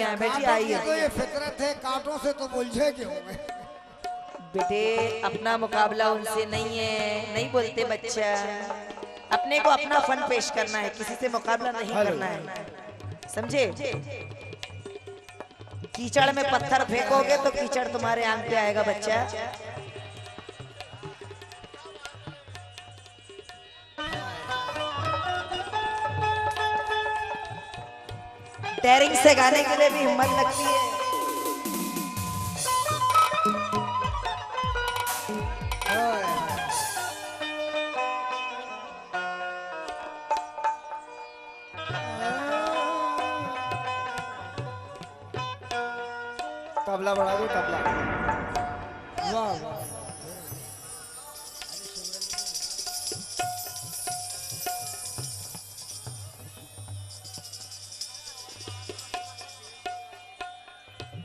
कहाँ है बेटी? आइए। तो ये फितरत है, कांटों से तो उलझे क्यों हैं? बेटे अपना मुकाबला उनसे नहीं है, नहीं बोलते बच्चा। अपने को अपना फन पेश करना है, किसी से मुकाबला नहीं करना है, समझे? कीचड़ में पत्थर फेंकोगे तो कीचड़ तुम्हारे आंख पे आएगा बच्चा। डेयरिंग से गाने के लिए भी हिम्मत लगती है। तबला बढ़ा दो, तबला। वाह वाह।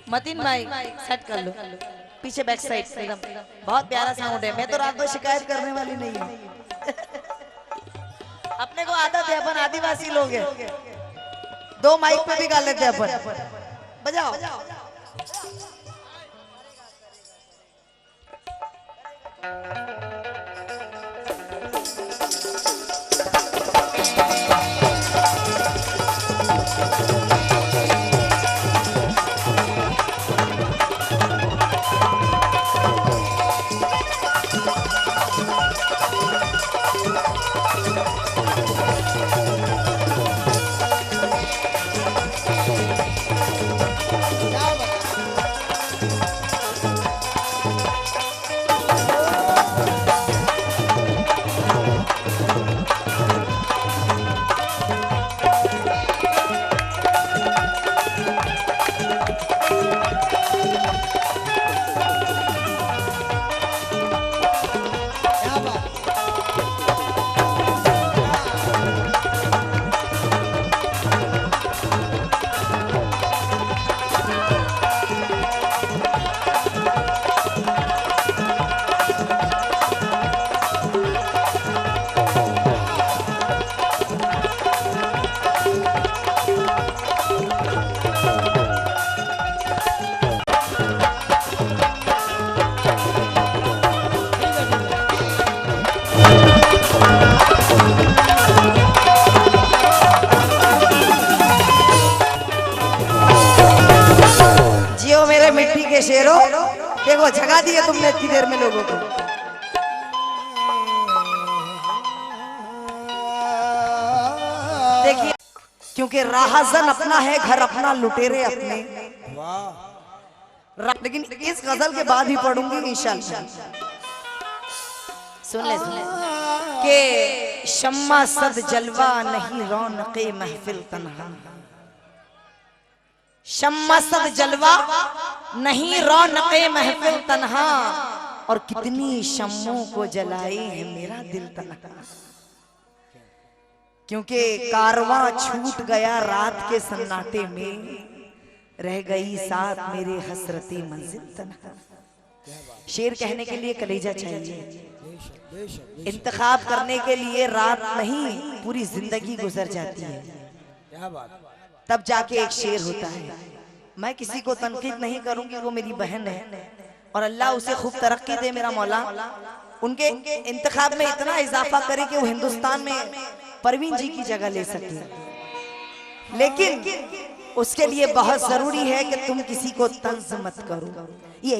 मतीन भाई सेट कर लो पीछे बैक साइड एकदम, बहुत प्यारा साउंड है। मैं तो रात को शिकायत करने वाली नहीं हूँ। अपने को आदत है, अपन आदिवासी लोग हैं, 2 माइक पे भी गा लेते हैं अपन। बजाओ। शेरों देखो जगा दिए तुमने इतनी देर में लोगों को। देखिए क्योंकि राहजन अपना है, घर अपना, लुटेरे अपने। लेकिन इस गजल के बाद ही पढ़ूंगी इंशाल्लाह। सुन ले के शम्मा सद जलवा नहीं रौनक़े महफिल तन्हा। शम्मा सद जलवा नहीं रौनक़े महफिल तन्हा, और कितनी शम्मों को जलाई है मेरा दिल तन्हा। क्योंकि कारवां छूट गया रात के सन्नाटे में, रह गई साथ मेरे हसरती मंजिल तन्हा। शेर कहने के लिए कलेजा चाहिए, इंतखाब करने के लिए रात नहीं पूरी जिंदगी गुजर जाती है, तब जाके एक शेर होता है। मैं किसी को तनकीद नहीं करूंगी, वो मेरी बहन है और अल्लाह उसे खूब तरक्की दे मेरा मौला। उनके इंतखाब में इतना इजाफा करे कि वो हिंदुस्तान में परवीन जी की जगह ले सके। लेकिन उसके लिए बहुत जरूरी है कि तुम किसी को तंज मत करो। ये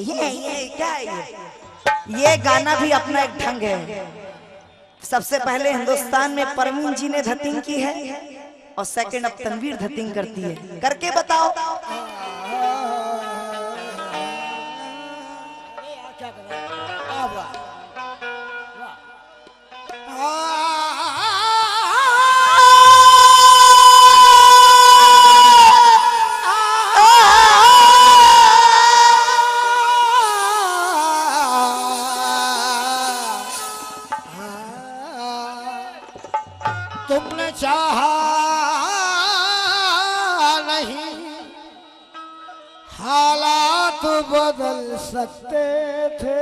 क्या है? ये गाना भी अपना एक ढंग है। सबसे पहले हिंदुस्तान में परवीन जी ने धतिंग की है और सेकंड अब तनवीर धतिंग करती है। करके बताओ। तुमने चाहा नहीं हालात बदल सकते थे,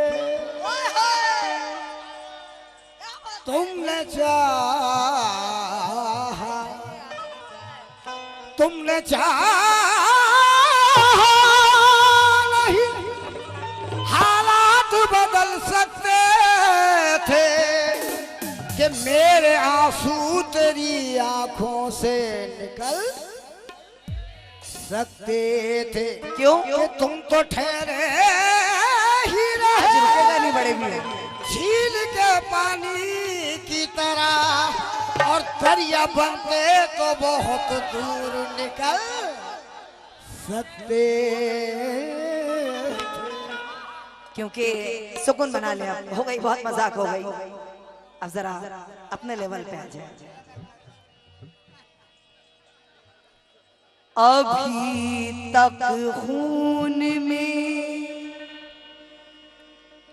तुमने चाहा मेरे आंसू तेरी आंखों से निकल सकते थे। क्यों? कि तुम तो ठहरे ही आज रहे रुकेगा नहीं बड़े भी झील के पानी की तरह, और दरिया बनते तो बहुत दूर निकल सकते थे। क्योंकि सुकून बना लिया, हो गई बहुत मजाक हो गई, अब जरा अपने लेवल पे आ जाए। अभी तक खून में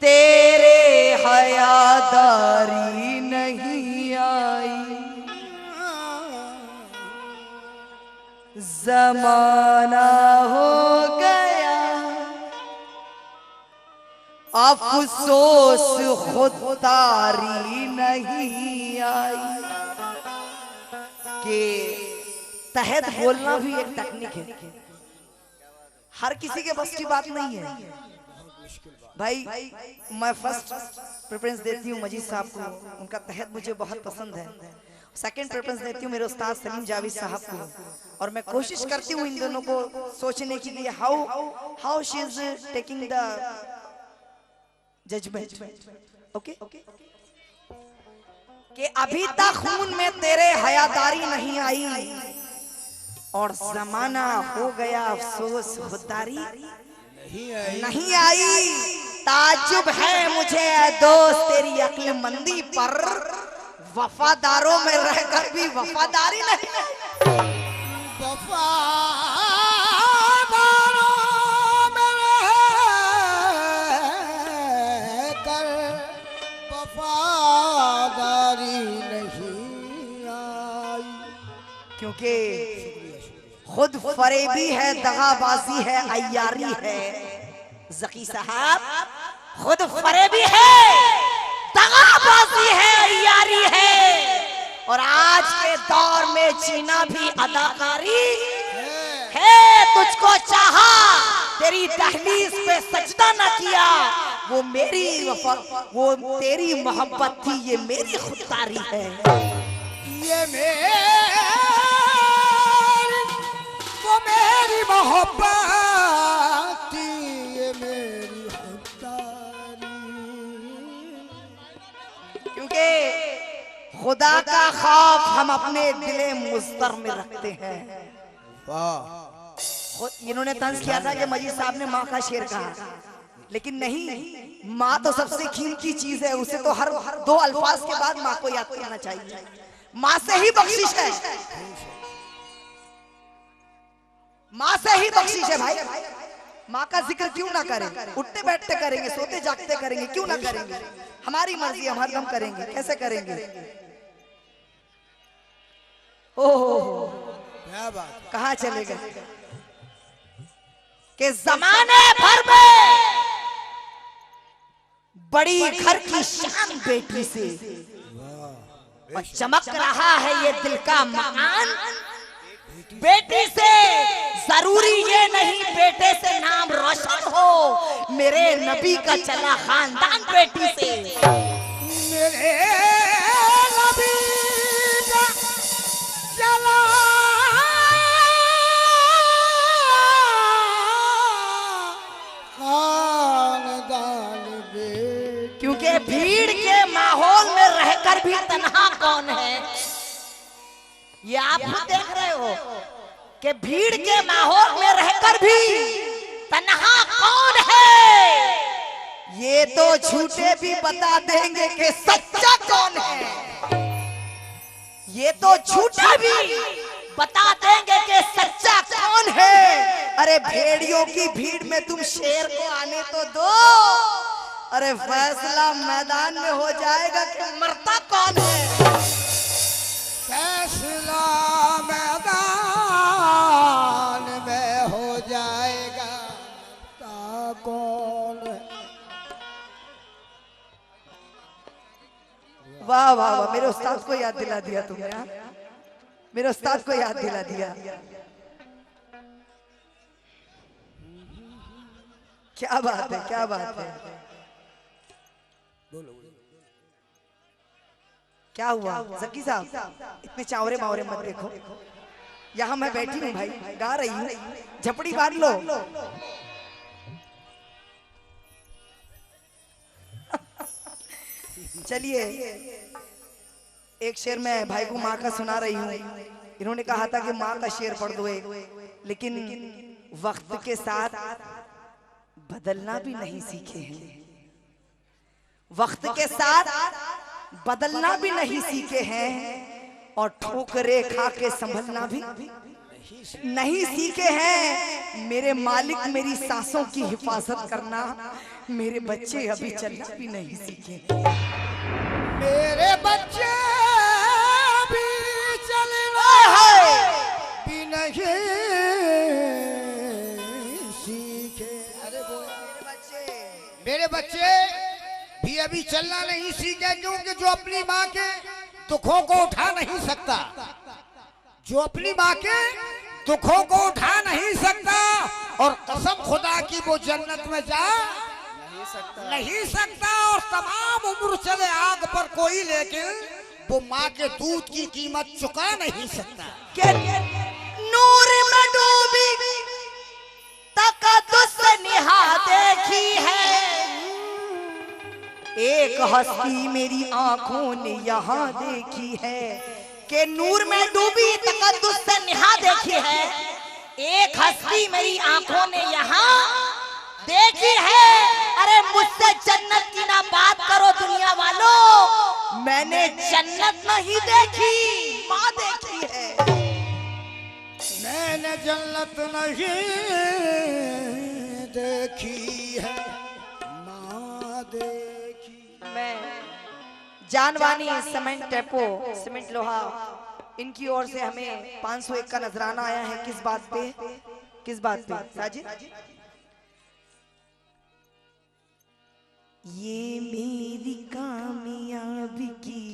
तेरे हयादारी नहीं आई, जमाना हो गया अफसोस खुददारी नहीं आई। कि तहत बोलना भी एक टेक्निक है, हर किसी के बस की बात नहीं है भाई। मैं फर्स्ट प्रेफरेंस देती हूँ मजीद साहब को, उनका तहत मुझे बहुत पसंद है। सेकंड प्रेफरेंस देती हूँ मेरे उस्ताद सलीम जावेद साहब को, और मैं कोशिश करती हूँ इन दोनों को सोचने के लिए how she is taking the judgment. Okay कि अभी तक खून में तेरे हयादारी नहीं आई, और जमाना हो गया अफसोस खुददारी नहीं आई। ताज्जुब है मुझे दोस्त तेरी अक्लमंदी पर, वफादारों में रहकर भी वफादारी नहीं। वफादारों में रहकर वफादारी नहीं आई। क्योंकि खुद फरेबी है, दगाबाजी है, अय्यारी है। ज़की साहब खुद फरेबी है, दगाबाजी है, अय्यारी है, और आज के दौर में जीना भी अदाकारी है। तुझको चाहा, तेरी दहलीज पे सजदा न किया, वो तेरी मोहब्बत थी, ये मेरी खुददारी है। ये मेरी मोहब्बत, ये मेरी खुददारी। क्योंकि खुदा का खौफ हम अपने दिले मुस्तर में रखते हैं। इन्होंने तंज किया था कि मजीद साहब ने माँ का शेर कहा, लेकिन नहीं, माँ तो सबसे कीमती चीज है, उसे तो हर दो अल्फाज के बाद माँ को याद करना चाहिए। माँ से ही बख्शिश है, माँ से ही बख्शिश है भाई। माँ का जिक्र क्यों ना करें, उठते बैठते करेंगे, सोते जागते करेंगे, क्यों ना करेंगे। हमारी मर्जी, हम हरदम करेंगे। कैसे करेंगे? ओहो क्या बात। कहाँ चले गए कि जमाने भर में बड़ी घर की शान बेटी से, और चमक रहा है ये दिल का मकान बेटी से। जरूरी ये नहीं बेटे से नाम रोशन हो, मेरे नबी का चला खानदान बेटी से। मेरे नबी का चला खानदान बेटी। क्योंकि भीड़ के माहौल में रहकर भी तन्हा कौन है, ये आप देख रहे हो कि भीड़ के माहौल में रहकर भी तन्हा कौन है। ये तो झूठे भी बता देंगे कि सच्चा कौन है। ये तो झूठे भी बता देंगे कि सच्चा कौन है। अरे भेड़ियों की भीड़ में तुम शेर को आने तो दो, अरे फैसला मैदान में हो जाएगा कि मरता कौन है। फैसला मैदान में हो जाएगा, ता कौन है। वाह वाह वाह, मेरे उस्ताद को याद दिला दिया तुमने। हाँ? मेरे उस्ताद को याद दिला दिया। क्या बात है, क्या बात है, क्या हुआ जक्की साहब, इतने चावरे बावरे मत देखो, यहाँ मैं बैठी हूँ भाई, गा रही हूँ, झपड़ी बांध लो। चलिए एक शेर मैं भाई को माँ का सुना रही हूँ। इन्होंने कहा था कि माँ का शेर पढ़ दो एक, लेकिन वक्त के साथ बदलना भी नहीं सीखे हैं, वक्त के साथ बदलना भी नहीं सीखे हैं, और ठोकरे खा के संभलना भी नहीं सीखे हैं। मेरे मालिक मेरी सांसों की हिफाजत करना, मेरे बच्चे अभी चलना भी नहीं सीखे। मेरे बच्चे भी चलना भी नहीं सीखे। अरे मेरे बच्चे भी अभी चलना नहीं सीखे, क्योंकि जो अपनी माँ के दुखों को उठा नहीं सकता, जो अपनी माँ के दुखों को उठा नहीं सकता, और कसम खुदा की वो जन्नत में जा नहीं सकता, और तमाम उम्र चले आग पर कोई, लेकिन वो माँ के दूध की कीमत चुका नहीं सकता। नूर में डूबी तकद्दुस निहा देखी है, एक हस्ती मेरी आंखों ने यहाँ देखी है, कि नूर में डूबी तकद्दुस से निहा देखी है, एक हस्ती मेरी आंखों ने यहाँ देखी है। अरे मुझसे जन्नत की ना बात करो दुनिया वालों, मैंने जन्नत नहीं देखी, माँ देखी है। मैंने जन्नत नहीं देखी है, माँ देखी। मैं जानवानी सीमेंट डेपो सीमेंट लोहा, इनकी ओर से हमें 501 का नजराना आया है। किस बात पे, किस बात पे साजिद? ये मेरी कामयाबी की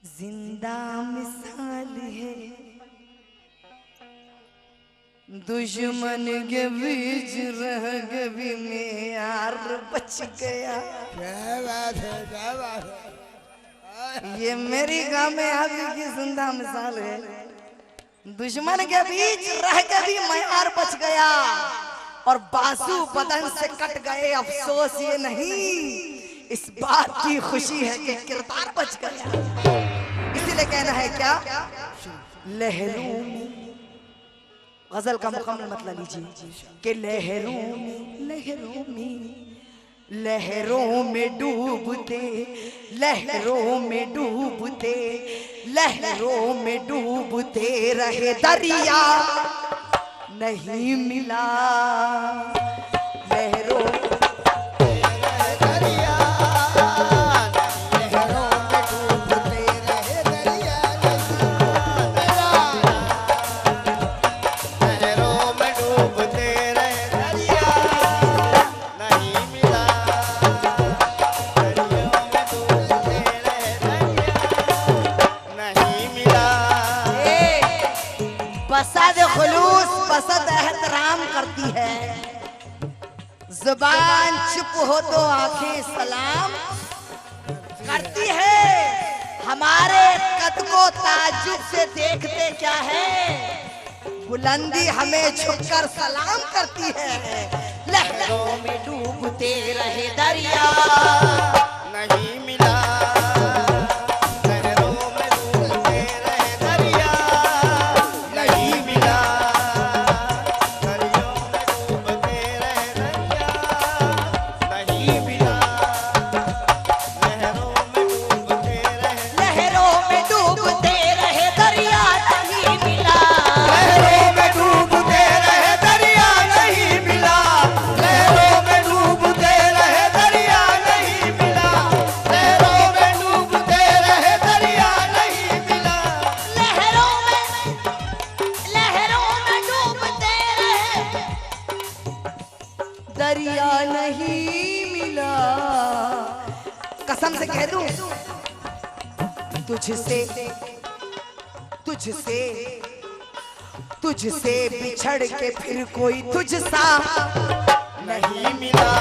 जिंदा मिसाल है, दुश्मन के बीच रह गई मैं यार बच गया। क्या बात है, क्या बात है। ये मेरी कामयाबी की जिंदा मिसाल है, दुश्मन के बीच रह के भी मैं यार बच गया, और बाजू बदन से कट गए, अफसोस ये नहीं इस बात की खुशी है कि किरदार बच गया। इसीलिए कहना है क्या, लहरों में, गजल का मुकम्मल मतलब लीजिए कि लहरों में, लहरों में, लहरों में डूबते, लहरों में डूबते, लहरों में डूबते रहे दरिया नहीं मिला, लहरों दरिया, लहरों में डूबते रहे दरिया नहीं मिला, लहरों में डूबते रहे दरिया नहीं मिला, दरिया में डूबते रहे दरिया नहीं मिला। बसद खुलूस बसद एहतराम करती है, जुबान चुप हो तो आंखें सलाम करती है। हमारे कद को ताज्जुब से देखते क्या है, बुलंदी हमें झुककर सलाम करती है। लहरों में डूबते रहे दरिया नहीं मिला, दरिया नहीं मिला। कसम से कह दूं, तुझसे तुझसे तुझसे बिछड़ के फिर कोई तुझसा नहीं मिला।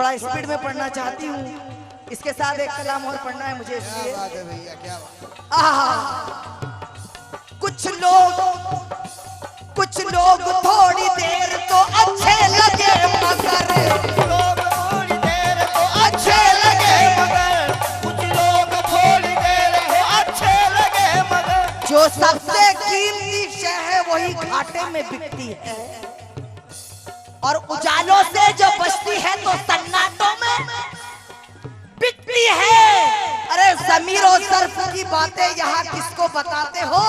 थोड़ा स्पीड में पढ़ना चाहती हूँ, इसके साथ एक कलाम और पढ़ना है मुझे, क्या इसलिए बात है भैया, क्या बात। कुछ लोग थोड़ी देर तो अच्छे लगे मगर लोग थोड़ी देर तो अच्छे लगे मगर कुछ लोग थोड़ी देर तो अच्छे लगे मगर जो सबसे कीमती शय है वही घाटे में बिकती है, और उजालों से जो बचती है तो सन्नाटों में बिकती है। अरे ज़मीर और सर्फ की बातें यहाँ किसको बताते हो,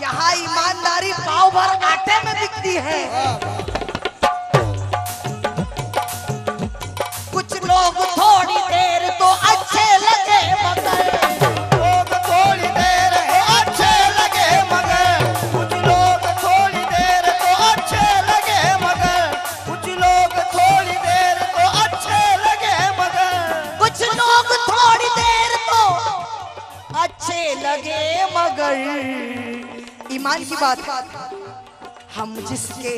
यहाँ ईमानदारी पाव भर आटे में बिकती है। कुछ लोग थोड़ी देर तो अच्छे लगे मगर लोग थोड़ी देर तो अच्छे लगे मगर कुछ लोग थोड़ी देर तो अच्छे लगे मगर कुछ लोग थोड़ी देर तो अच्छे लगे मगर कुछ लोग थोड़ी देर तो अच्छे लगे मगर ईमान की बात है। हम जिसके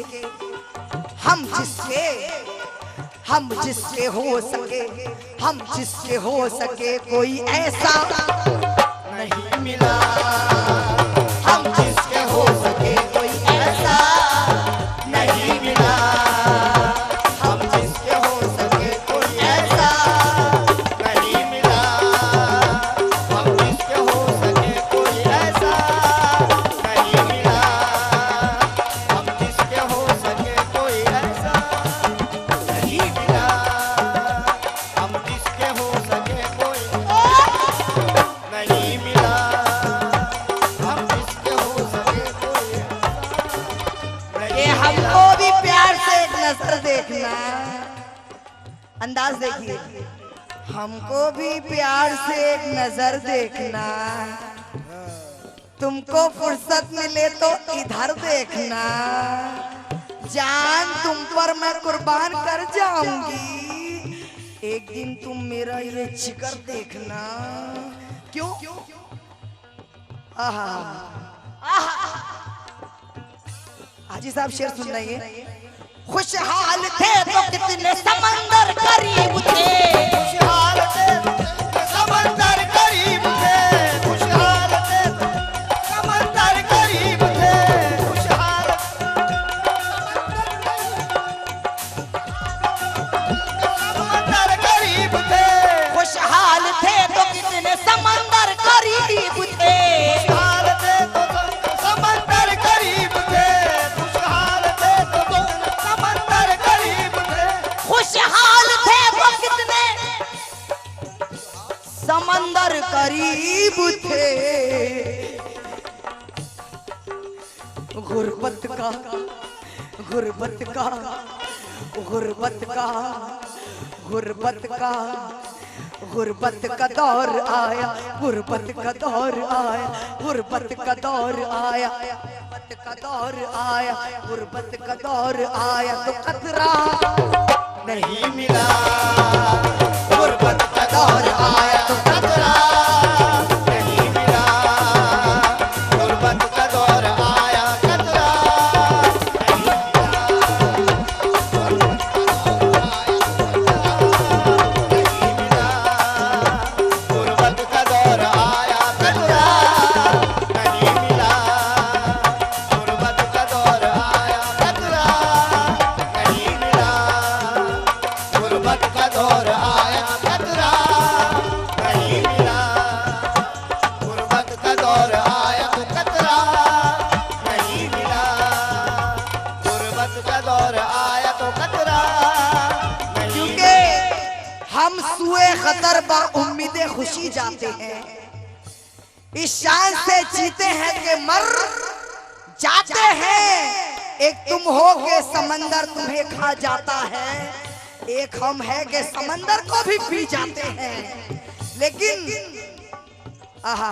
हो सके कोई ऐसा नहीं मिला, हम जिसके हो सके कोई ऐसा नहीं मिला, हम जिसके हो सके कोई ऐसा नहीं मिला, हम जिसके हो सके कोई ऐसा नहीं मिला, हम जिसके हो सके कोई ऐसा नहीं मिला, हम जिसके हो सके कोई नहीं मिला, हम जिसके हो सके कोई ये हमको भी प्यार से एक नजर देखना, अंदाज देखिए, हमको भी प्यार से एक नजर देखना, तुमको फुर्सत मिले तो इधर देखना, जान तुम पर मैं कुर्बान कर जाऊंगी, एक दिन तुम मेरा ये जिगर देखना। क्यों? आहा हाजी साहब शेर सुन रहे हैं। खुशहाल थे तो कितने समंदर करीब थे, खुशहाल थे समंदर करीब थे, खुशहाल थे समंदर करीब थे, खुशहाल समंदर करीब थे, खुशहाल थे तो कितने समंदर करीब थे, खुशहाल थे तो समंदर करीब थे, खुशहाल थे तो समंदर करीब थे, खुशहाल थे तो कितने समंदर करीब थे। गुर्बत का गुर्बत का गुर्बत का गुर्बत का गुर्बत का दौर आया, गुर्बत का दौर आया, गुर्बत का दौर आया, गुर्बत का दौर आया, गुर्बत का दौर आया तो खतरा नहीं मिला, गुर्बत का दौर आया तो खतरा नहीं मिला, गुर्बत का दौर आया खतरा गुर्बत का दौर आया खतरा नहीं मिला, गुर्बत का दौर आया खतरा नहीं मिला, गुर्बत का दौर आया खतरा नहीं मिला, गुर्बत का दौर आया तो खतरा नहीं मिला, गुर्बत का दौर आया तो खतरा नहीं क्योंकि हम सुए खतर बा उम्मीदे खुशी जाते हैं, इस शान से जीते हैं कि मर जाते हैं। एक तुम हो के समंदर तुम्हें खा जाता है, एक हम है कि समंदर को भी पी जाते हैं। लेकिन आहा,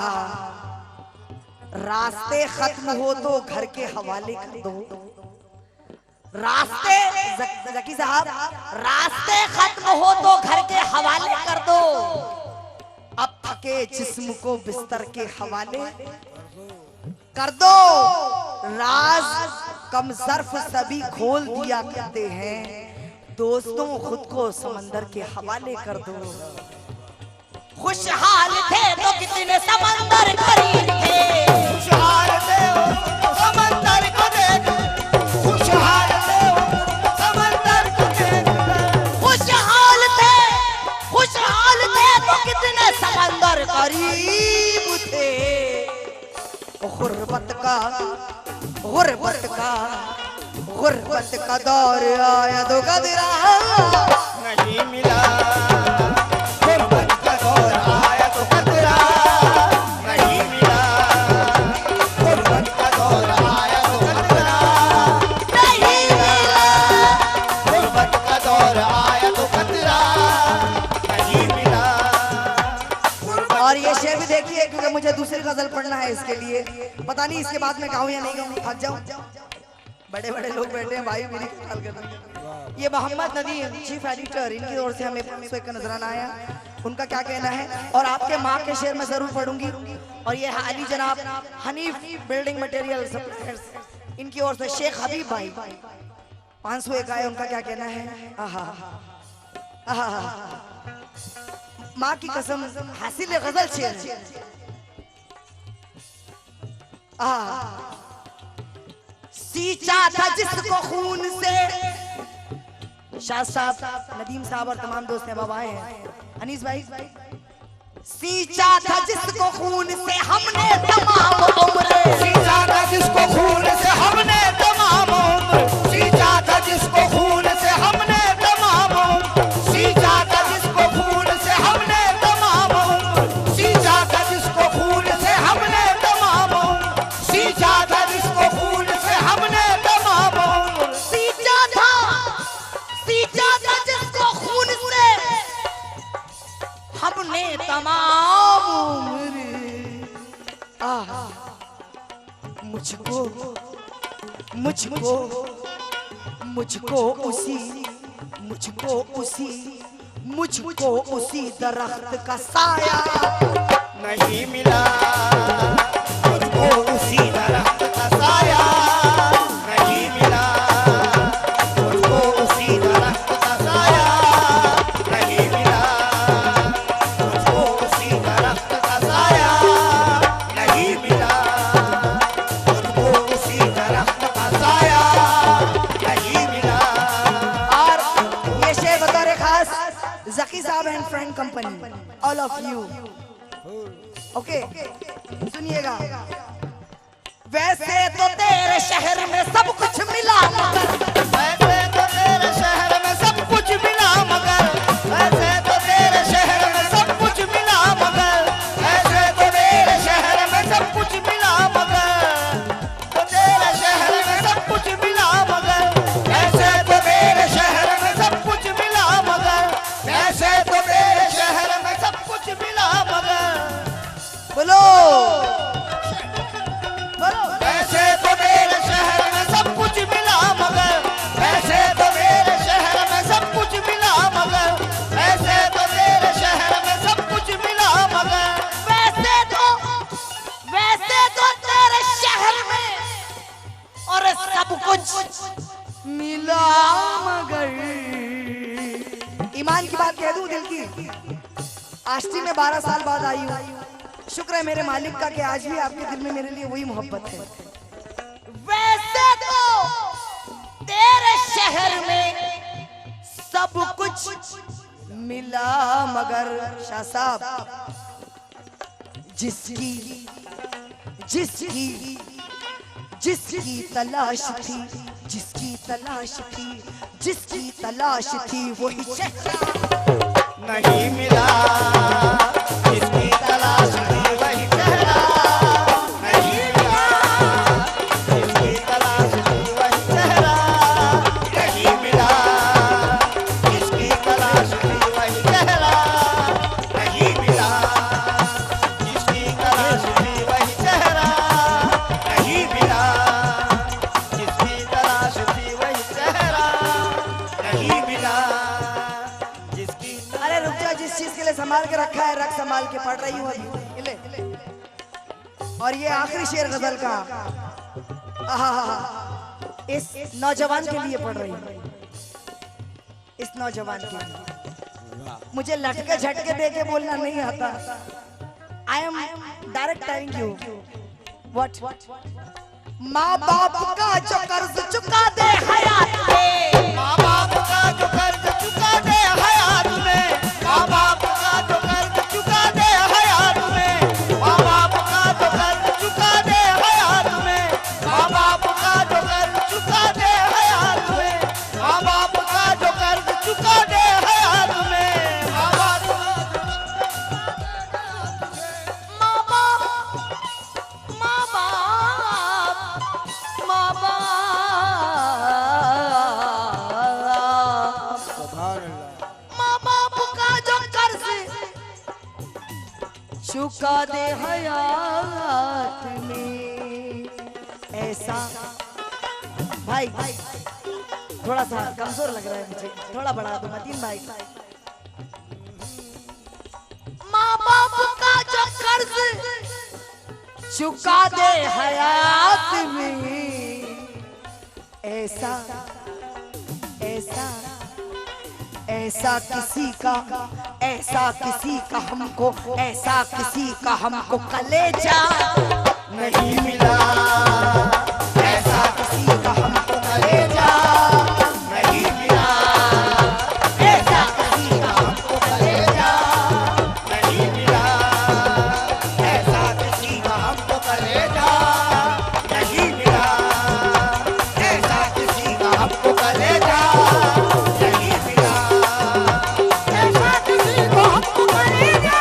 रास्ते खत्म हो तो घर के हवाले कर दो, रास्ते जकी साहब रास्ते खत्म हो तो घर के हवाले कर दो, अब थके जिस्म को बिस्तर के हवाले कर दो। राज कम ज़र्फ सभी खोल दिया करते हैं, दोस्तों खुद को समंदर के हवाले कर दो। खुशहाल थे तो कितने समंदर करीब थे, खुशहाल थे वो समंदर को देख, खुशहाल थे वो समंदर को देख, खुशहाल थे तो कितने समंदर करीब थे। गुर्बत का दौर आया तो कदरा नहीं मिला, गुर्बत का दौर आया तो कतरा नहीं मिला, गुर्बत का दौर आया तो कतरा नहीं मिला, गुर्बत का दौर आया तो कतरा नहीं मिला। और ये शेर भी देखिए, क्योंकि मुझे दूसरी गजल पढ़ना है इसके लिए। पता नहीं इसके बाद में गाऊं या नहीं गाऊं, थक जाऊं। बड़े बड़े लोग बैठे हैं भाई, मेरी ख्याल कर रहे हैं। ये मोहम्मद नदीम चीफ एडिटर, इनकी ओर से हमें एक नजराना आया, उनका क्या कहना है। और आपके माँ के शेर में जरूर पढ़ूंगी। और ये अली जनाब हनीफ बिल्डिंग मटेरियल सप्लायर्स, इनकी ओर से शेख हबीब भाई 501 आए, उनका क्या कहना है। माँ की कसम हासिल गजल शेर है। सींचा था जिसको खून से, शाह साहब, नदीम साहब और तमाम दोस्त अब आए हैं। अनीस भाई, सींचा था जिसको खून से हमने तमाम उम्र, सींचा था जिसको खून से हमने तमाम उम्र, सींचा था जिसको खून से हमने तमाम उम्र, सींचा था जिसको खून से हमने तमाम उम्र, सींचा था जिसको खून से हमने तमाम उम्र, सींचा था जिसको खून से हमने तमाम उम्र, सींचा था जिसको खून से हमने तमाम उम्र। मुझको मुझको मुझको उसी मुझको उसी मुझको उसी दरख्त का साया नहीं मिला, मुझको उसी दरख्त का साया नहीं मिला, मुझको उसी दरख्त का साया नहीं मिला, मुझको उसी दरख्त का साया नहीं मिला, मुझको उसी दरख्त का साया नहीं मिला। और ये शेर बतौर खास जकी साहब and friend company, all of you. Okay, सुनिएगा। वैसे तो तेरे शहर में सब कुछ मिला मगर, वैसे तो तेरे शहर में सब कुछ मिला मगर, वैसे तो तेरे शहर में सब कुछ मिला मगर, वैसे तो तेरे शहर में सब कुछ मिला मगर, तो तेरे शहर में सब कुछ मिला मगर, वैसे तो तेरे शहर में सब कुछ मिला मगर, वैसे तो तेरे शहर में सब कुछ मिला मगर, बोलो वैसे तो मेरे शहर में सब कुछ मिला मगर, वैसे तो मेरे शहर में सब कुछ मिला मगर, वैसे तो मेरे शहर में सब कुछ मिला मगर, वैसे तो तेरे शहर में और सब कुछ मिला मगर। ईमान की बात कह दूं दिल की, आष्टी में 12 साल बाद आई हूँ। शुक्र है मेरे मालिक का कि आज भी आपके दिल में मेरे लिए वही मोहब्बत है। वैसे तो तेरे शहर में सब कुछ मिला मगर शाह साहब, जिसकी जिसकी जिसकी तलाश थी, जिसकी तलाश थी, जिसकी तलाश थी वही नहीं मिला, जिसकी तलाश थी वही चेहरा नहीं मिला, जिसकी तलाश थी वही चेहरा नहीं मिला, जिसकी तलाश थी वही चेहरा नहीं मिला, जिसकी तलाश थी वही चेहरा नहीं मिला, जिसकी तलाश थी वही चेहरा नहीं मिला, जिसकी अरे रुक जा, जिस चीज के लिए संभाल के रखा है रख, संभाल के पढ़ रही हूँ अभी ले। और ये आखिरी शेर गजल का इस नौजवान के लिए पढ़ रही हूँ। इस नौजवान के लिए। मुझे लटके झटके दे के बोलना नहीं आता। I am direct telling you what. माँ बाप का जो कर्ज चुका दे हयात में, माँ बाप का जो कर्ज चुका दे हयात में, माँ बाप का जो कर्ज चुका दे हयात में, माँ बाप का जो कर्ज चुका दे हयात में, माँ बाप का जो कर्ज चुका दे हयात में, माँ बाप का जो कर्ज चुका दे हयात में, माँ बाप माँ बाप माँ बाप माँ बाप का जो कर्ज चुका दे हयात में। ऐसा भाई थोड़ा सा कमजोर लग रहा है मुझे, थोड़ा बढ़ा दो मतीन भाई। माँ बाप का जो कर्ज चुका दे हयात में। ऐसा ऐसा ऐसा किसी का, ऐसा किसी का हमको, ऐसा किसी का हमको कलेजा नहीं मिला। ऐसा किसी का हमको कलेजा नहीं मिला। ऐसा किसी का हमको कलेजा नहीं मिला। ऐसा किसी का हमको कलेजा नहीं मिला। ऐसा किसी का हमको कलेजा नहीं मिला। ऐसा किसी को हमको कलेजा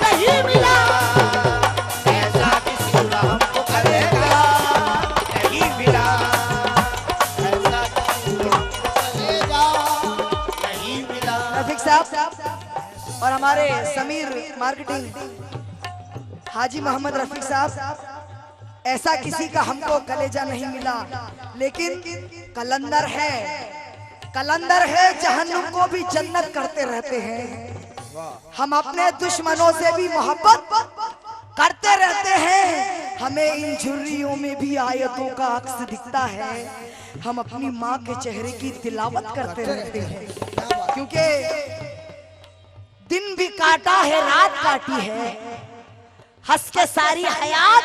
नहीं मिला। ऐसा किसी का हमको कलेजा नहीं मिला। ऐसा किसी को हमको कलेजा नहीं मिला। रफीक साहब और हमारे समीर मार्केटिंग हाजी मोहम्मद रफीक साहब, ऐसा किसी का हमको कलेजा नहीं मिला, लेकिन कलंदर है, कलंदर है जहन्नुम को भी जन्नत करते रहते हैं। हम अपने दुश्मनों से भी मोहब्बत करते रहते हैं। हमें इन झुर्रियों में भी आयतों का अक्स दिखता है। हम अपनी माँ के चेहरे की तिलावत करते रहते हैं, क्योंकि दिन भी काटा है, रात काटी है, हंस के सारी हयात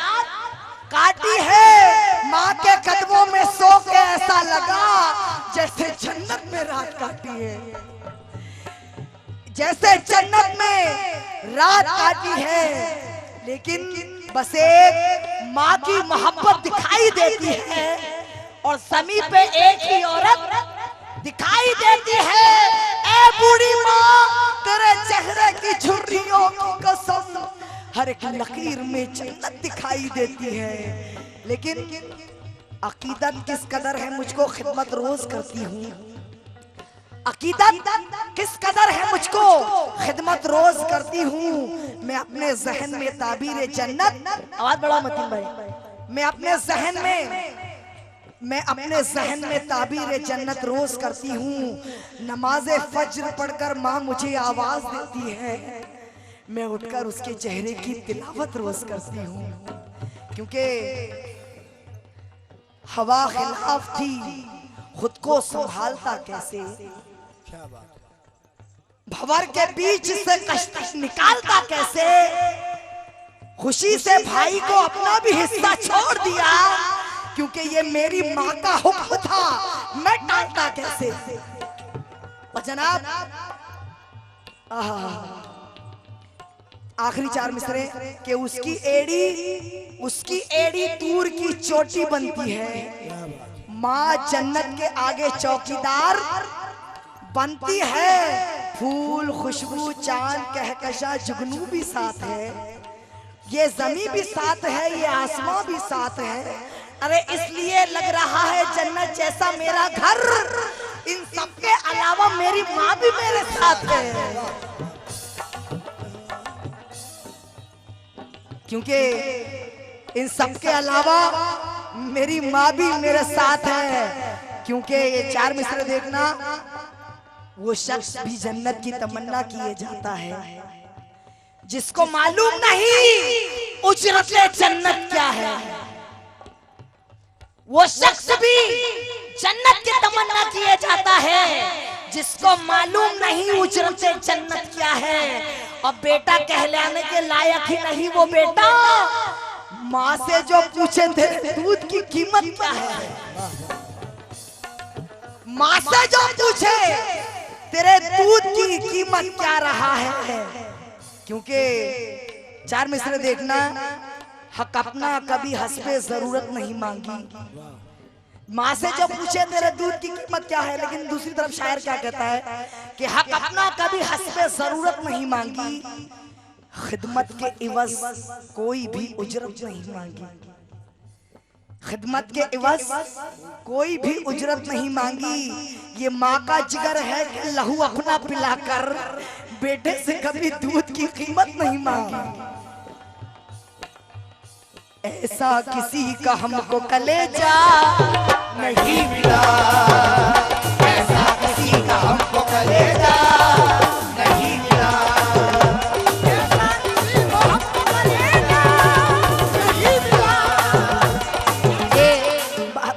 काटी है। माँ के कदमों में सो के ऐसा लगा जैसे जन्नत में रात काटी है, जैसे जन्नत में रात काटी है। लेकिन बस एक माँ की मोहब्बत दिखाई देती है और समीप पे एक ही औरत दिखाई देती है। ए बूढ़ी माँ, तेरे चेहरे की झुर्रियों की कसम, हर एक लकीर में जन्नत दिखाई देती है। लेकिन अकीदत किस कदर है मुझको खिदमत रोज करती हूँ। अकीदत किस कदर है मुझको खिदमत रोज करती हूँ। मैं अपने जहन में ताबीर जन्नत, आवाज बढ़ाओ मतीन भाई, मैं अपने जहन में ताबीर जन्नत रोज करती हूँ। नमाज फज्र पढ़कर माँ मुझे आवाज देती है, मैं उठकर उसके चेहरे की तिलावत रोज करती हूँ। क्योंकि हवा खिलाफ थी, खुद को संभालता कैसे, भंवर के बीच से कश्ती निकालता कैसे, खुशी से भाई को अपना भी हिस्सा छोड़ दिया, क्योंकि ये मेरी माँ का हुक्म था, मैं टालता कैसे। और जनाब आखिरी चार मिसरे कि उसकी एड़ी तूर की चोटी बनती है। माँ जन्नत के आगे चौकीदार बनती है। फूल खुशबू चांद कहकशा जुगनू भी साथ है, ये जमी भी साथ है, ये आसमां भी साथ है। अरे इसलिए लग रहा है जन्नत जैसा मेरा घर, इन सबके अलावा मेरी माँ भी मेरे साथ है। क्योंकि इन सबके अलावा मेरी माँ भी मेरे साथ है। क्योंकि ये चार मिसरे देखना, वो शख्स भी जन्नत की तमन्ना किए जाता है जिसको मालूम नहीं उजरते जन्नत क्या है। वो शख्स भी जन्नत की तमन्ना किए जाता है जिसको मालूम नहीं उजरत जन्नत क्या है, और बेटा कहलाने के लायक ही नहीं वो बेटा, माँ से जो पूछे थे दूध की कीमत क्या है, माँ से जो पूछे तेरे दूध की कीमत क्या रहा है, क्योंकि चार मिसरे देखना, हक अपना कभी हस्बे जरूरत नहीं मांगी, माँ से जो पूछे तेरे दूध की कीमत क्या है, लेकिन दूसरी तरफ शायर क्या कहता है कि हक अपना कभी हस्बे जरूरत नहीं मांगी, खिदमत के इवज कोई भी उजरत नहीं मांगी, खिदमत के इवज कोई भी उजरत नहीं मांगी। ये माँ का जिगर है कि लहू अपना पिलाकर बेटे से कभी दूध की कीमत नहीं मांगी। ऐसा किसी का हमको कलेजा नहीं मिला, ऐसा किसी का हमको कलेजा नहीं मिला, ऐसा किसी को हमको कलेजा नहीं मिला। ये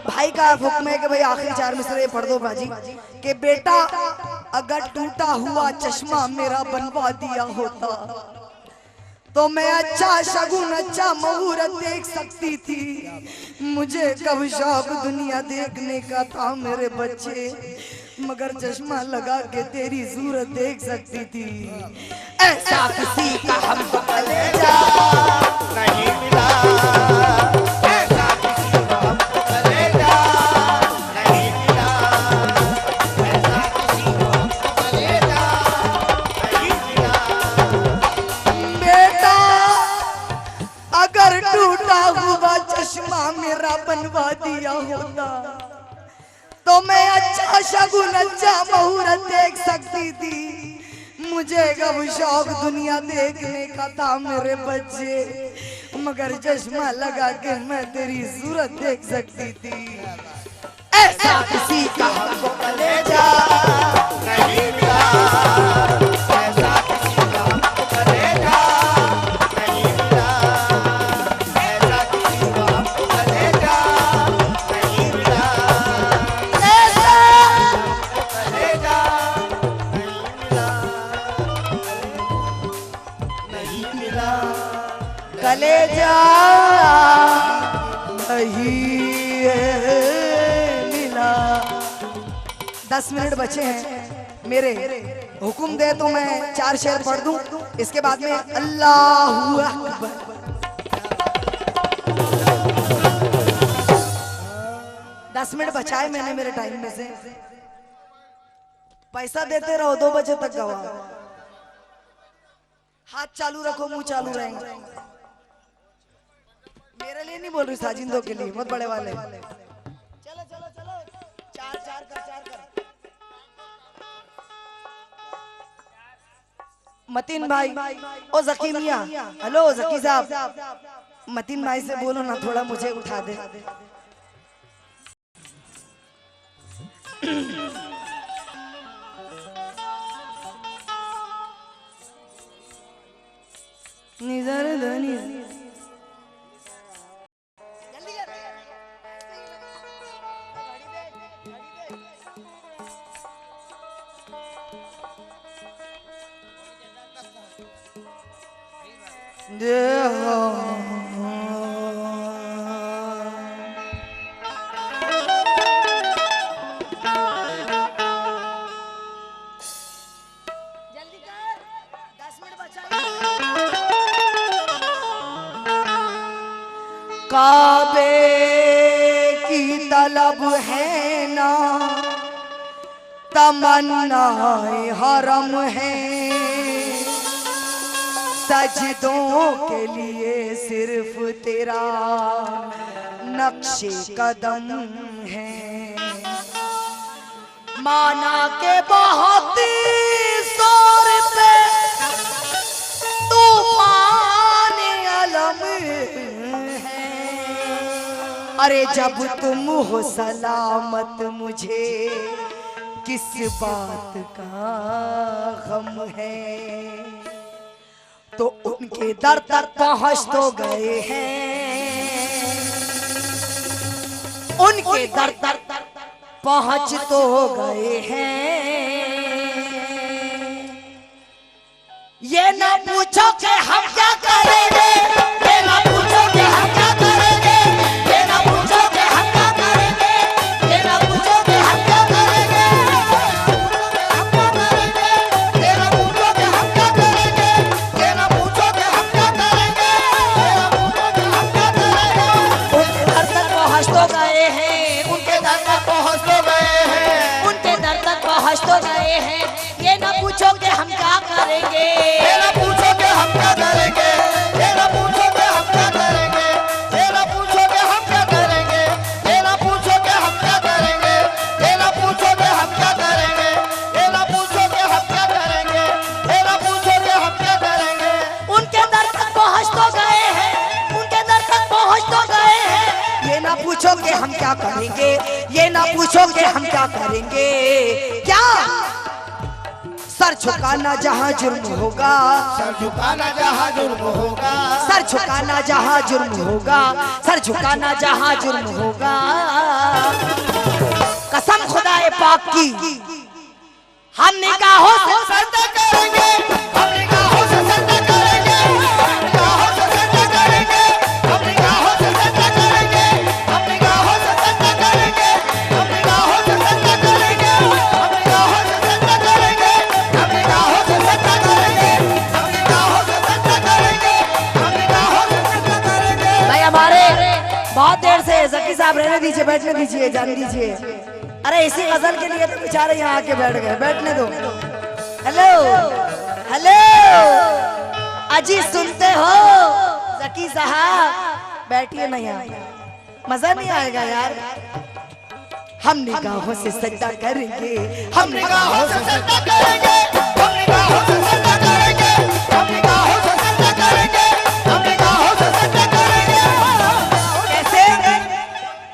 भाई का हुक्म है कि भाई आखिरी चार मिसरे पढ़ दो बाजी, कि बेटा अगर टूटा हुआ चश्मा मेरा बनवा दिया होता तो मैं अच्छा शगुन अच्छा मुहूर्त देख सकती थी, मुझे कब शौक दुनिया देखने का था मेरे बच्चे, मगर चश्मा लगा के तेरी सूरत देख सकती थी। ऐसा किसी का हमको कलेजा नहीं मिला, ऐसा किसी का हमको कलेजा नहीं मिला, ऐसा किसी को हमको कलेजा नहीं मिला। अगर टूटा हुआ चश्मा मेरा बनवा दिया होता तो मैं अच्छा शगुन अच्छा मुहूर्त देख सकती थी, मुझे कब शौक दुनिया देखने का था मेरे बच्चे, मगर चश्मा लगा के मैं तेरी सूरत देख सकती थी। ऐसा किसी का हमको कलेजा नहीं मिला, ऐसा किसी का हमको कलेजा नहीं मिला, ऐसा किसी का हमको कलेजा नहीं मिला, ऐसा कलेजा नहीं मिला, कलेजा नहीं मिला। 10 मिनट बचे हैं मेरे, हुक्म दे तो मैं 4 शेर पढ़ दूं, इसके बाद में अल्लाहू अकबर। 10 मिनट बचाए मैंने मेरे टाइम में से, पैसा देते रहो 2 बजे तक गवा, हाथ चालू रखो मुंह चालू रहेंगे। मेरे लिए नहीं बोल रही, साजिंदों के लिए, बहुत बड़े वाले। चलो चलो चलो, चार कर। मतीन भाई, ओ जकी मियां, हेलो जकी साहब, मतीन भाई से बोलो ना थोड़ा मुझे उठा दे। निजर धनी काबे की तलब है ना, तमन्नाए हरम है, सजदों के लिए सिर्फ तेरा नक्शे कदम है, माना के बहुत शोर पे तूफान अलम है, अरे जब तुम हो सलामत मुझे किस बात का गम है, तो उनके दर तक पहुंच तो गए हैं, उनके दर तक पहुंच तो गए हैं, ये ना पूछो कि हम क्या करेंगे, ये ना पूछो कि हम क्या करेंगे, ये ना पूछो कि हम क्या करेंगे, ये ना पूछो कि हम क्या करेंगे, ये ना पूछो कि हम क्या करेंगे, ये ना पूछो कि हम क्या करेंगे, ये ना पूछो कि हम क्या करेंगे। उनके दर तक पहुँच तो गए हैं, उनके दर तक पहुँच तो गए हैं, उनके दर तक पहुँच तो गए हैं, ये ना पूछो कि हम क्या करेंगे, ये ना पूछो कि हम क्या करेंगे, ये ना पूछो कि हम क्या करेंगे, ये ना पूछो कि हम क्या करेंगे, ये ना पूछो कि हम क्या करेंगे, ये ना पूछो कि हम क्या करेंगे, ये ना पूछो कि हम क्या करेंगे, ये ना पूछो कि हम क्या करेंगे। उनके दर तक पहुँच तो गए हैं, उनके दर तक पहुँच तो गए हैं, ये ना पूछो कि हम क्या करेंगे, ये ना पूछो कि हम क्या करेंगे। क्या सर झुकाना जहाँ जुर्म होगा, सर झुकाना जहाँ जुर्म होगा, सर झुकाना जहाँ जुर्म होगा, सर झुकाना जहाँ जुर्म होगा। कसम खुदाए पाक की हम निगाहों से सजदा करेंगे, हम निगाहों से सजदा करेंगे, निगाहों से सजदा करेंगे, हम निगाहों से सजदा करेंगे, हम निगाहों से सजदा करेंगे, हम निगाहों से सजदा करेंगे, हम निगाहों से सजदा करेंगे, हम निगाहों से सजदा करेंगे, हम निगाहों से सजदा करेंगे, हम निगाहों से सजदा करेंगे। भाई हमारे बहुत देर से जकी साहब रहने दीजिए, बैठने दीजिए, जाने दीजिए। अरे इसी गजल के लिए तो बेचारे यहाँ आके बैठ गए, बैठने दो। हेलो हेलो अजी सुनते हो जकी साहब, बैठिए ना यहाँ, मजा नहीं आएगा यार। हम निगाहों से सजदा करेंगे, हम निगाहों से सजदा करेंगे, हम निगाहों से सजदा करेंगे, हम निगाहों से सजदा करेंगे, हम निगाहों से सजदा करेंगे। कैसे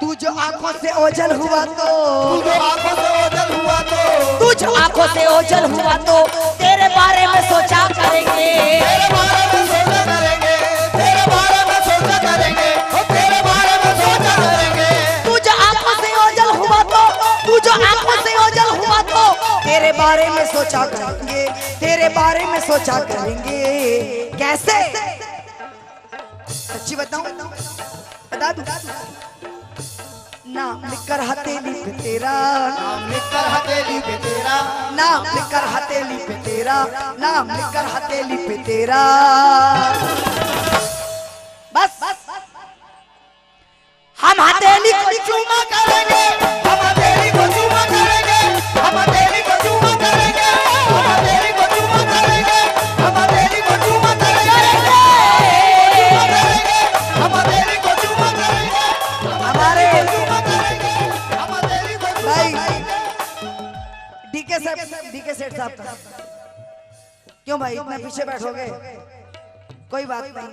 तू जो आंखों से ओझल हुआ तो, तू जो आंखों से ओझल हुआ तो, तू जो आंखों से ओझल हुआ तो तेरे बारे में सोचा करेंगे, तेरे बारे में सोचा करेंगे, तेरे बारे में सोचा करेंगे, तेरे बारे में सोचा करेंगे। तू जो आंखों से ओझल हुआ तो, तू जो आंखों से ओझल हुआ तो तेरे बारे में सोचा करेंगे, तेरे बारे में सोचा करेंगे। कैसे सच्ची बताऊं, बता दूं। नाम लिखकर हथेली पे तेरा, नाम लिखकर हथेली पे तेरा, नाम लिखकर हथेली पे तेरा, नाम लिखकर हथेली पे तेरा। बस हम हथेली को चूमा करेंगे, हम हथेली को चूमा करेंगे, हम हथेली को चूमा करेंगे, हम हथेली को चूमा करेंगे, हम हथेली को चूमा करेंगे, हम हथेली को चूमा करेंगे, हमारे चूमा करेंगे, हम हथेली को भाई डीके सेठ साहब का। क्यों भाई इतना पीछे बैठोगे, कोई बात नहीं,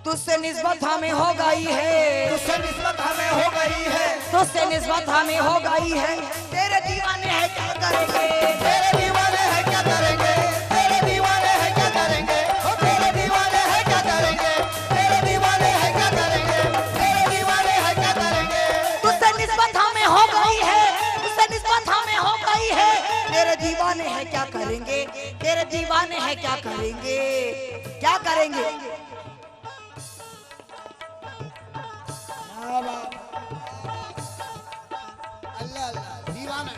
तुझसे निस्बत हमें हो गई है, तुझसे निस्बत हमें हो गई है, तुझसे निस्बत हमें हो गई है। तेरे दीवाने हैं क्या करेंगे, तेरे दीवाने हैं क्या करेंगे, तेरे दीवाने हैं क्या करेंगे, ओ तेरे दीवाने हैं क्या करेंगे, तेरे दीवाने हैं क्या करेंगे, तेरे दीवाने हैं क्या करेंगे। तुझसे निस्बत हमें हो गई है, तुझसे निस्बत हमें हो गई है। तेरे दीवाने हैं क्या करेंगे, तेरे दीवाने हैं क्या करेंगे, क्या करेंगे। अल्लाह अल्लाह दीवाना।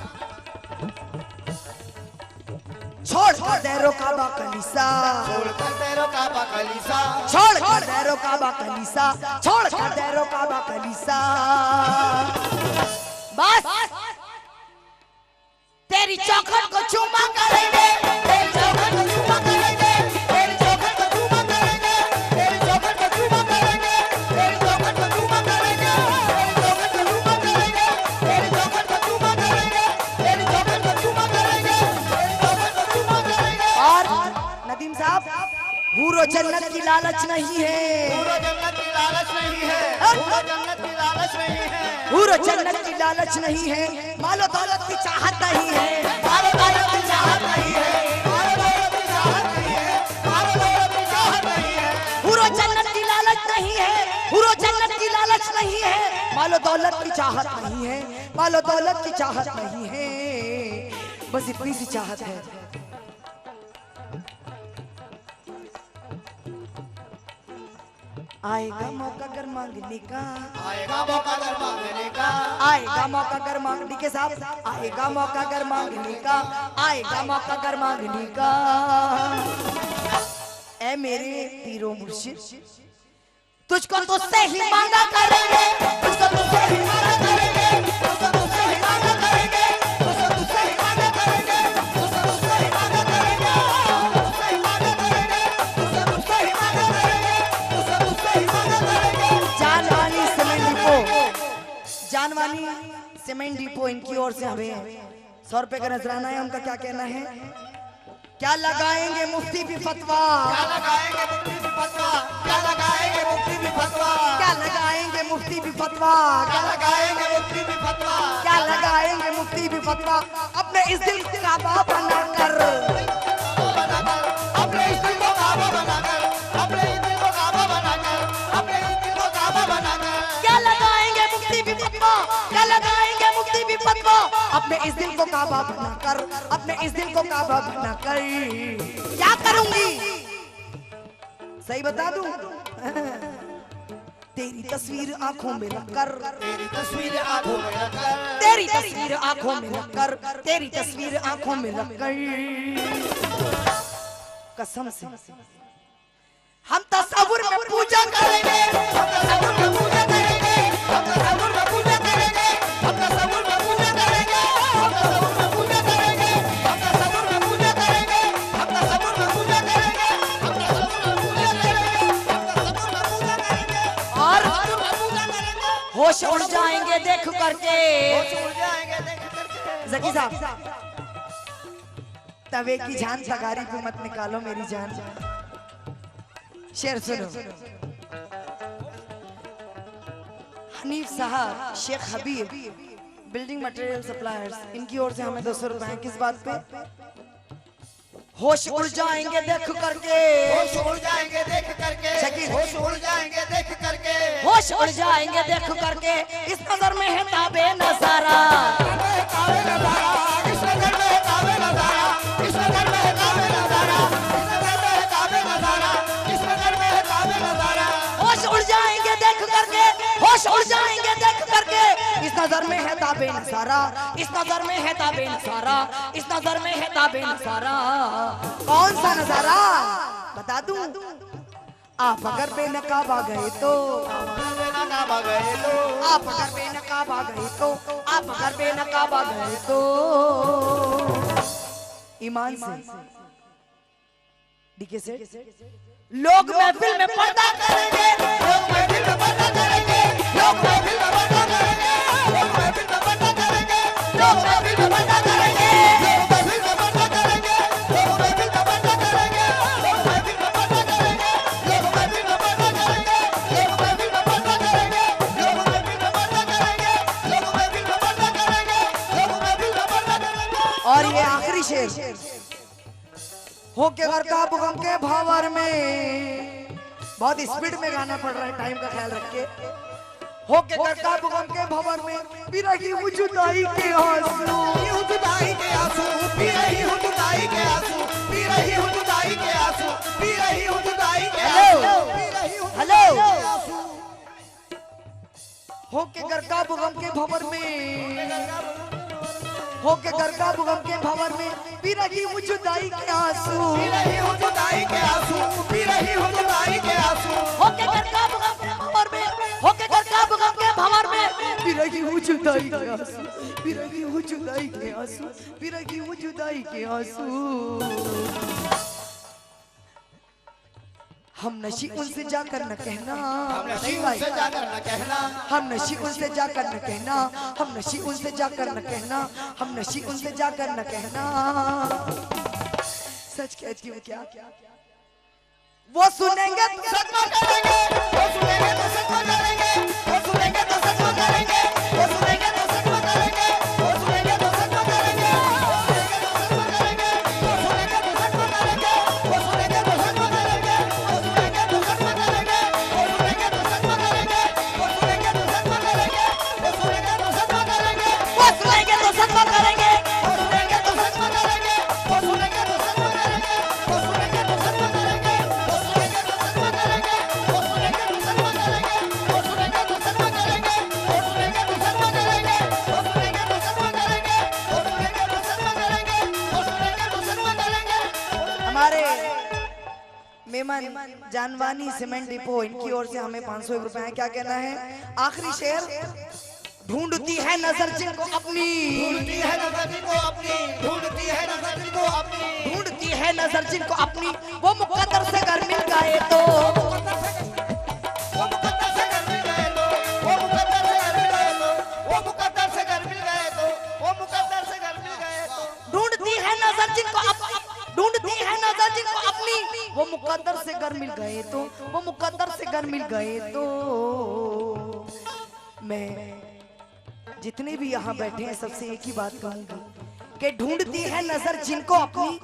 छोड़ कर दैरो काबा कलीसा, छोड़ कर दैरो काबा कलीसा, छोड़ कर दैरो काबा कलीसा, छोड़ कर दैरो काबा कलीसा। बस तेरी चौखट को चूमा करेंगे, तेरी चौखट को चूमा करेंगे, तेरी चौखट को चूमा करेंगे, तेरी चौखट को चूमा करेंगे, तेरी चौखट को चूमा करेंगे, तेरी चौखट को चूमा करेंगे, तेरी चौखट को चूमा करेंगे, तेरी चौखट को चूमा करेंगे, तेरी चौखट को चूमा करेंगे। और नदीम साहब हूरो जन्नत की लालच नहीं है, पूरा जन्नत की लालच नहीं है, पूरा जन्नत की लालच नहीं है, हूरो जन्नत की लालच नहीं है, मालो दौलत की चाहत नहीं है, मारो दौलत की चाहत नहीं है, मारो दौलत की चाहत नहीं है, मारो दौलत की चाहत नहीं है। हूरो जन्नत की लालच नहीं है, हूरो जन्नत की लालच नहीं है, मालो दौलत की चाहत नहीं है, मालो दौलत की चाहत नहीं है, बस इतनी सी चाहत है। आएगा मौका कर मांगने का, आएगा मौका कर मांगने का, आएगा मौका कर मांगने के साथ, आएगा मौका कर मांगने का, आएगा मौका कर मांगने का। ऐ मेरे पीरो मुर्शिद, तुझको तुझसे ही मांगा करेंगे, तुझको तुझसे ही मांगा करेंगे, तुझको तुझसे ही मांगा करेंगे, तुझको तुझसे ही मांगा करेंगे, तुझको तुझसे ही मांगा करेंगे, तुझसे ही मांगा करेंगे, तुझको तुझसे ही मांगा करेंगे, तुझको तुझसे ही मांगा करेंगे। Janwani cement depot, Janwani cement depot, इनकी ओर से हमें 100 रुपए का नजराना है। उनका क्या कहना है? क्या लगाएंगे मुफ्ती भी फतवा, क्या लगाएंगे मुफ्ती भी फतवा, क्या लगाएंगे मुफ्ती भी फतवा, क्या लगाएंगे मुफ्ती भी फतवा, क्या लगाएंगे मुफ्ती भी फतवा, क्या लगाएंगे मुफ्ती भी फतवा। अपने इस दिल को काबा बनाकर, अपने इस दिल को काबा बनाकर, अपने इस दिल को काबा बनाकर, अपने इस दिल को काबा बनाकर, क्या लगाएंगे मुफ्ती भी फतवा, क्या लगाएंगे मुफ्ती भी फतवा। अपने इस दिल को काबा बनाकर, अपने इस दिल को काबा बनाकर क्या करूंगी? सही बता दूं? तेरी तस्वीर आंखों में रखकर, तेरी तस्वीर आंखों में रखकर, तेरी तस्वीर आंखों में रखकर, तेरी तस्वीर आंखों में रखकर कसम से हम तस्वीर में पूजा करेंगे, हम तस्वीर में पूजा करेंगे, हम तस्वीर में पूजा करेंगे, हम तस्वीर में पूजा करेंगे, हम तस्वीर में पूजा करेंगे, हम तस्वीर में पूजा करेंगे, हम तस्वीर में पूजा करेंगे, हम तस्वीर में पूजा करेंगे, हम तस्वीर में पूजा करेंगे, और तस्वीर में पूजा करेंगे। होश उड़ जाएंगे देख करके। होश उड़ जाएंगे देख करके। जकी साहब, तवे की जान तगारी पे मत निकालो मेरी जान। शेर सुनो। हनीफ साहब, शेख हबीब, बिल्डिंग मटेरियल सप्लायर्स, इनकी ओर से हमें 200 रुपए हैं। किस बात पे? होश उड़ जाएंगे देख करके, होश उड़ जाएंगे देख करके, शकील। होश उड़ जाएंगे देख करके, होश उड़ जाएंगे देख करके। इस नजर में है ताबे नजारा, कावे नजारा, इस नजर में है कावे नजारा, इस नजर में है कावे नजारा, इस नजर में है कावे नजारा, इस नजर में है कावे नजारा। होश उड़ जाएंगे देख करके, होश उड़ जाएंगे देख करके। इस नजर में है ताबे नजारा, इस नजर में है ताबे नजारा, इस नजर में है ताबे नजारा। कौन सा नजारा बता दूं? आप अगर बेनकाब आ गए तो, बेनकाब आ गए तो, आप अगर बेनकाब आ गए तो, आप अगर बेनकाब आ गए तो ईमान से डीके से लोग महफिल में पर्दा करेंगे, लोग महफिल में पर्दा करेंगे, लोग महफिल में पर्दा करेंगे, लोग महफिल में पर्दा करेंगे, लोग महफिल में पर्दा करेंगे, लोग महफिल में पर्दा करेंगे, लोग महफिल में पर्दा करेंगे, लोग महफिल में पर्दा करेंगे, लोग महफिल में पर्दा करेंगे, लोग महफिल में पर्दा करेंगे, लोग महफिल में पर्दा करेंगे, लोग महफिल में पर्दा करेंगे, लोग महफिल में पर्दा करेंगे। और ये आखिरी शेर हो के घर का भूकंप के भावर में, बहुत स्पीड में गाना पड़ रहा है, टाइम का ख्याल रख के। हो के घर का भूकंप के भावर में पी रही हूँ जुदाई के आंसू, पी हूँ जुदाई के आंसू, पी रही हूँ जुदाई के आंसू, पी रही हूँ जुदाई के आंसू, पी रही हूँ जुदाई के आंसू, पी रही हूँ हेलो। जुदाई के आंसू। हो के घर का भूकंप के भावर में, हो के घर का भूकंप के भावर में पी रही हूँ जुदाई के आंसू, पी रही हूँ जुदाई के आंसू, पी रही हूँ जुदाई के आंसू। हो के घर का भूकंप के भावर में, हो के घर का भूकंप के भावर में पी रही हूँ जुदाई के आंसू, पी रही हूँ जुदाई के आंसू, पी रही हूँ जुदाई के आंसू। हम नशी उनसे जाकर न कहना, हम नशी उनसे जाकर न कहना, हम नशी उनसे जाकर न कहना, हम नशी उनसे जाकर न कहना, हम नशी उनसे जाकर न कहना। सच कहती हूँ क्या? वो सुनेंगे तो सच में करेंगे, वो सुनेंगे तो सच में करेंगे, वो सुनेंगे तो सच में करेंगे, वो सुनेंगे तो सच में करेंगे, वो सुनेंगे तो सच में करेंगे, वो सुनेंगे तो सच में करेंगे, वो सुनेंगे तो सच में करेंगे, वो सुनेंगे तो सच में करेंगे, वो सुनेंगे तो सच में करेंगे, वो सुनेंगे तो सच में करेंगे, वो सुनेंगे तो सच में करेंगे, वो सुनेंगे तो सच में करेंगे, वो सुनेंगे तो सच में करेंगे, वो सुनेंगे तो सच में करेंगे, वो सुनेंगे तो सच में करेंगे, वो सुनेंगे तो सच में करेंगे, वो सुनेंगे तो मेमन जानवानी सीमेंट डिपो, इनकी ओर से हमें 501 रुपए हैं। क्या कहना है? आखिरी शेर। ढूंढती है नजर जिनको अपनी, ढूंढती है नजर जिनको अपनी, ढूंढती है नजर जिनको अपनी, ढूंढती है नजर जिनको अपनी, वो मुकद्दर से घर मिल गए तो, वो मुकद्दर से घर मिल गए तो, वो मुकद्दर से घर मिल गए तो, वो मुकद्दर से घर मिल गए तो, वो मुकद्दर से घर मिल गए तो। ढूंढती है नजर जिनको अपनी, ढूंढती है नजर जिनको अपनी, वो मुकद्दर से घर मिल गए तो, वो मुकद्दर से घर मिल गए तो। मैं जितने भी यहाँ बैठे हैं सबसे एक ही बात कहूंगी कि ढूंढती है नजर जिनको अपनी,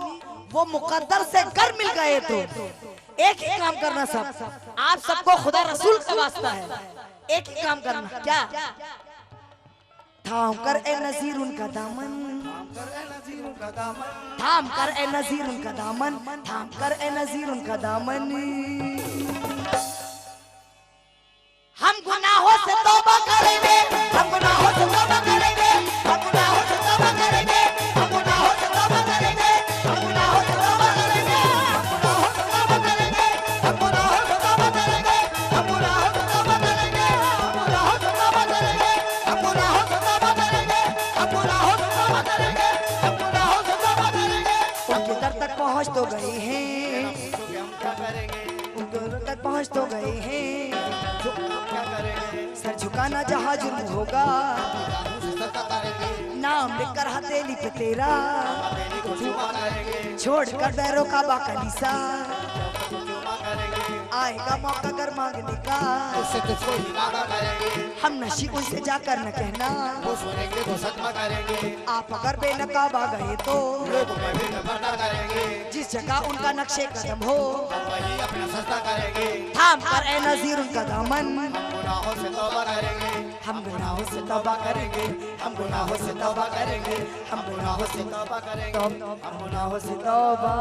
वो मुकद्दर से घर मिल गए तो। एक ही काम करना सब, आप सबको खुदा रसूल का वास्ता है, एक ही काम करना। क्या? थाम कर ए नजीर उनका दामन, थाम कर ए नजीर उनका दामन, थाम कर ए नजीर उनका दामन। हम गुनाहों से तौबा करेंगे, हम गुनाहों से तौबा करेंगे, हम गुनाहों से तौबा करेंगे, हम गुनाहों से तौबा करेंगे, हम गुनाहों से तौबा करेंगे, हम गुनाहों से तौबा करेंगे, हम गुनाहों से तौबा करेंगे, हम गुनाहों से तौबा करेंगे, हम गुनाहों से तौबा करेंगे, हम गुनाहों से तौबा करेंगे, हम गुनाहों से तौबा करेंगे। उनके दर तक पहुंच तो गए हैं, हम क्या करेंगे? उनके दर तक पहुंच तो गए हैं, क्या करेंगे? सर झुकाना जहाँ जुर्म होगा, सत्ता करेंगे, नाम लिखकर हथेली पे तेरा, हवेली को चूमा करेंगे, छोड़कर बैरों का बाकलीसा, चूमा करेंगे, आएगा मौका कर मांगने का, उससे तुझको इरादा करेंगे, हम नशी उनसे जाकर न कहना, वो सुनेंगे तो सदमा करेंगे, आप अगर बेनकाब आ गए तो, लोगों में भी पर्दा करेंगे, जिस जगह उनका नक्शे कदम हो, हम वही अपना सस्ता करेंगे, थाम कर ए नजीर उनका दामन। गुनाहों से तौबा करेंगे, हम गुनाहों से तौबा करेंगे, हम गुनाहों से तौबा करेंगे, हम गुनाहों से तौबा करेंगे, हम गुनाहों से तौबा